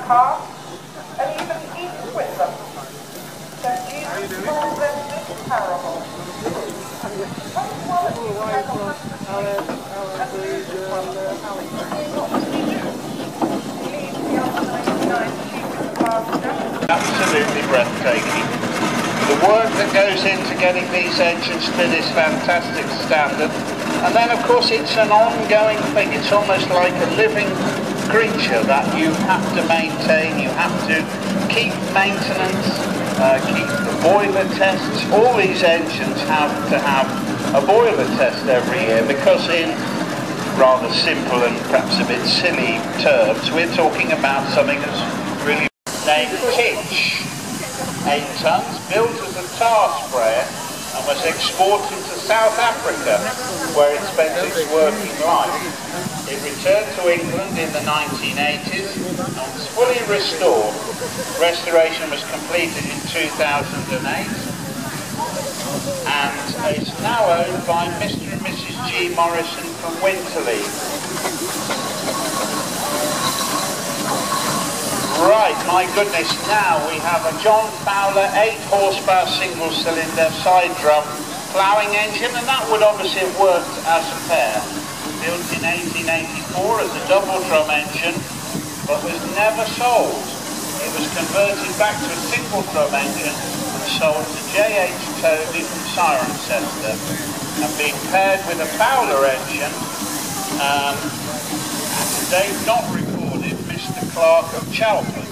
car and even eats with them. So Jesus calls them this parable. Punctuality has a hundred and loses one of them. What does he do? He leaves the other 99 sheep in the pasture. Absolutely breathtaking. The work that goes into getting these engines to this fantastic standard, and then of course it's an ongoing thing. It's almost like a living creature that you have to maintain. You have to keep maintenance, keep the boiler tests. All these engines have to have a boiler test every year, because in rather simple and perhaps a bit silly terms, we're talking about something that's really named Kitch. 8 tons, built as a tar sprayer and was exported to South Africa, where it spent its working life. It returned to England in the 1980s and was fully restored. Restoration was completed in 2008 and is now owned by Mr. and Mrs. G. Morrison from Winterley. Right, my goodness, now we have a John Fowler 8 horsepower single cylinder side drum ploughing engine, and that would obviously have worked as a pair. Built in 1884 as a double drum engine, but was never sold. It was converted back to a single drum engine and sold to J.H. Toby from Cirencester, and being paired with a Fowler engine, they've not recorded Mr. Clark of Chelford,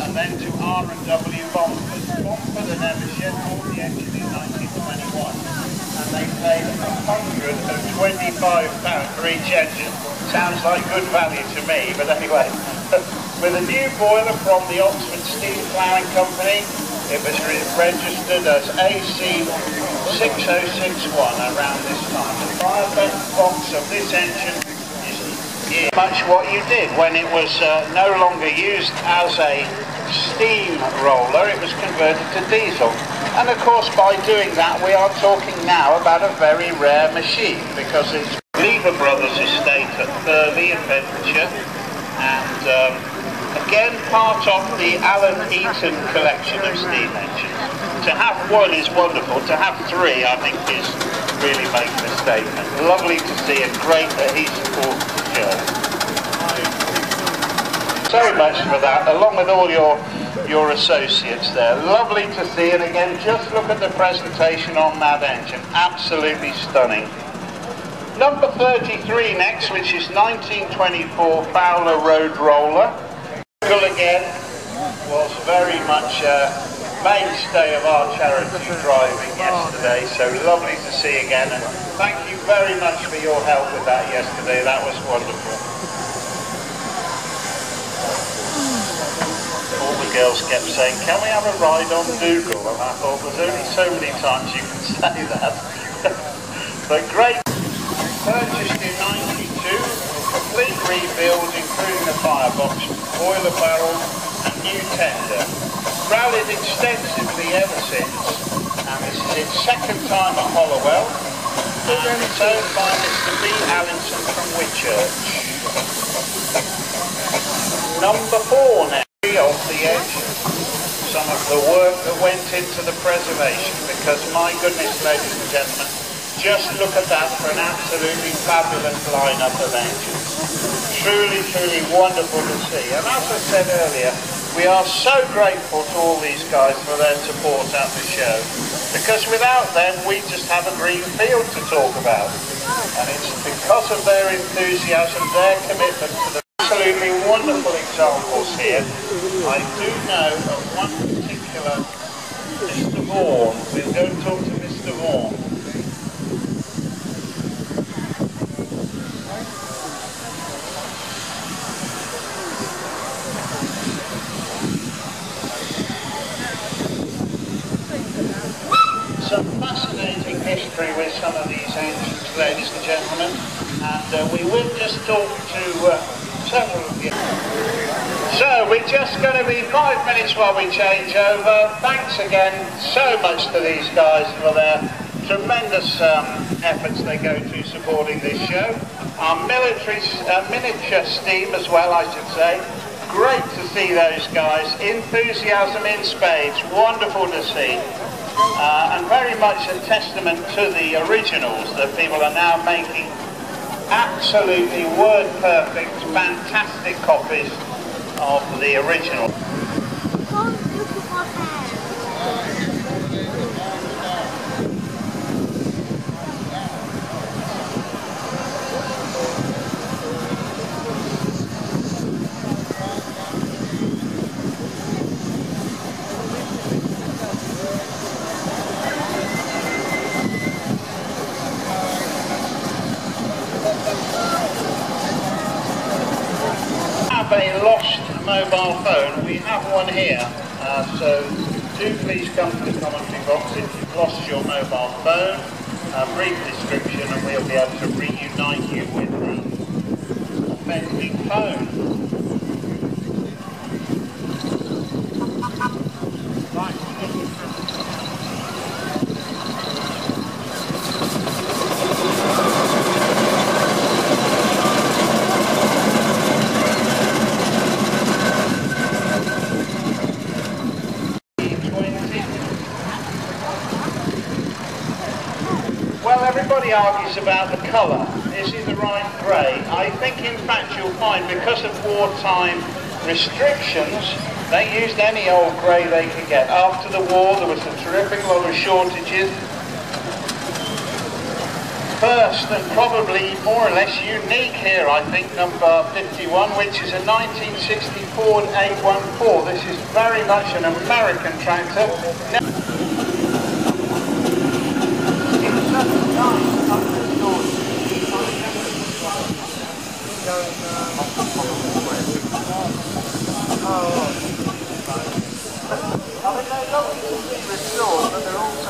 and then to R&W Bomford. Bomford and Evershed bought the engine in 1921, and they paid £125 for each engine. Sounds like good value to me, but anyway. With a new boiler from the Oxford Steam Ploughing Company, it was registered as AC 6061 around this time. The firebox of this engine is much what you did when it was no longer used as a steam roller. It was converted to diesel, and of course by doing that we are talking now about a very rare machine, because it's Lever Brothers estate at Burrell in Bedfordshire, and again part of the Alan Eaton collection of steam engines. To have one is wonderful, to have 3 I think is really making a statement. Lovely to see, and great that he supports the show. So much for that, along with all your associates there. Lovely to see, and again just look at the presentation on that engine, absolutely stunning. Number 33 next, which is 1924 Fowler Road Roller. Again was very much mainstay of our charity driving yesterday, so lovely to see again, and thank you very much for your help with that yesterday. That was wonderful. All the girls kept saying, can we have a ride on Dougal? And I thought, there's only so many times you can say that. But great. Purchased in 92, complete rebuild including the firebox, boiler barrel and new tender. Rallied extensively ever since, and this is its 2nd time at Hollowell, and it's owned by Mr. B. Allinson from Whitchurch. Number 4 now, of the engine. Some of the work that went into the preservation, because my goodness, ladies and gentlemen, just look at that for an absolutely fabulous lineup of engines. Truly, truly wonderful to see. And as I said earlier, we are so grateful to all these guys for their support at the show, because without them we just have a green field to talk about. And it's because of their enthusiasm, their commitment to the absolutely wonderful examples here. I do know of one particular, Mr. Vaughan. We'll go and talk to Mr. Vaughan. Some fascinating history with some of these engines, ladies and gentlemen, and we will just talk to several of you. So we're just going to be 5 minutes while we change over. Thanks again so much to these guys for their tremendous efforts they go to supporting this show. Our military miniature steam as well, I should say. great to see those guys. Enthusiasm in spades, wonderful to see. And very much a testament to the originals that people are now making absolutely word perfect, fantastic copies of the original. A lost mobile phone. We have one here, so do please come to the commentary box if you've lost your mobile phone. Brief description and we'll be able to reunite you with the authentic phone. Well, everybody argues about the colour. Is it the right grey? I think in fact you'll find because of wartime restrictions, they used any old grey they could get. After the war there was a terrific lot of shortages. First and probably more or less unique here, I think, number 51, which is a 1960 Ford 814. This is very much an American tractor. I mean, they're not easily restored, but they're all